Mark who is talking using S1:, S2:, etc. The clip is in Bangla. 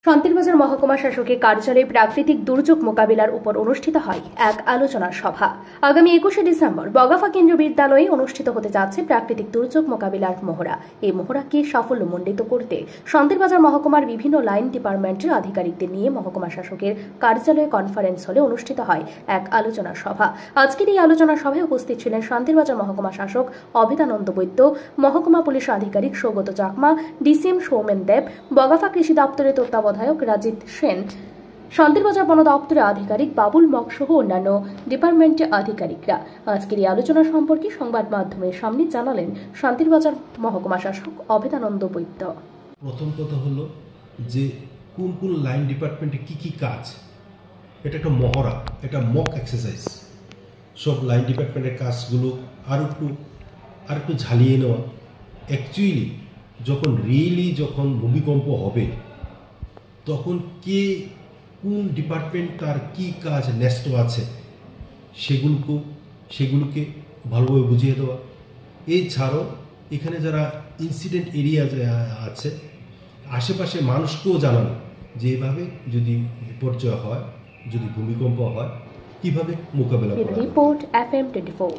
S1: শান্তিরবাজার মহকুমা শাসকের কার্যালয়ে প্রাকৃতিক দুর্যোগ মোকাবিলার উপর অনুষ্ঠিত হয় এক আলোচনা সভা। আগামী 21শে ডিসেম্বর বগাফা কেন্দ্রীয় বিদ্যালয়ে অনুষ্ঠিত হতে যাচ্ছে প্রাকৃতিক দুর্যোগ মোকাবিলার মহড়া। এই মহড়াকে সাফল্যমণ্ডিত করতে শান্তিরবাজার মহকুমার বিভিন্ন লাইন ডিপার্টমেন্টের আধিকারিকদের নিয়ে মহকুমা শাসকের কার্যালয়ে কনফারেন্স হলে অনুষ্ঠিত হয় এক আলোচনা সভা। আজকের এই আলোচনা সভায় উপস্থিত ছিলেন শান্তিরবাজার মহকুমা শাসক অভেদানন্দ বৈদ্য, মহকুমা পুলিশ আধিকারিক সৌগত চাকমা, ডিসিএম সৌমেন দেব, বগাফা কৃষি দপ্তরের তত্ত্বাবধায়ক রাজিত সেন, শান্তিরবাজার বন দপ্তরের আধিকারিক বাবুল মক সহ অন্যান্য ডিপার্টমেন্টের আধিকারিকরা। আজকের এই আলোচনা সম্পর্কে সংবাদ মাধ্যমের সামনে জানালেন শান্তিরবাজার মহকুমা শাসক অভেদানন্দ বৈদ্য।
S2: প্রথম কথা হলো যে কোন কোন লাইন ডিপার্টমেন্টে কি কাজ, এটা একটা মহড়া, এটা মক এক্সারসাইজ। সব লাইন ডিপার্টমেন্টের কাজগুলো আর একটু ঝালিয়ে নেওয়া। অ্যাকচুয়ালি যখন ভূমিকম্প হবে তখন কোন ডিপার্টমেন্ট তার কী কাজ ন্যস্ত আছে সেগুলোকে ভালোভাবে বুঝিয়ে দেওয়া। এছাড়াও এখানে যারা ইনসিডেন্ট এরিয়া আছে আশেপাশে মানুষকেও জানানো যে এভাবে যদি বিপর্যয় হয়, যদি ভূমিকম্প হয়, কীভাবে মোকাবেলা করা।
S1: Report FM24।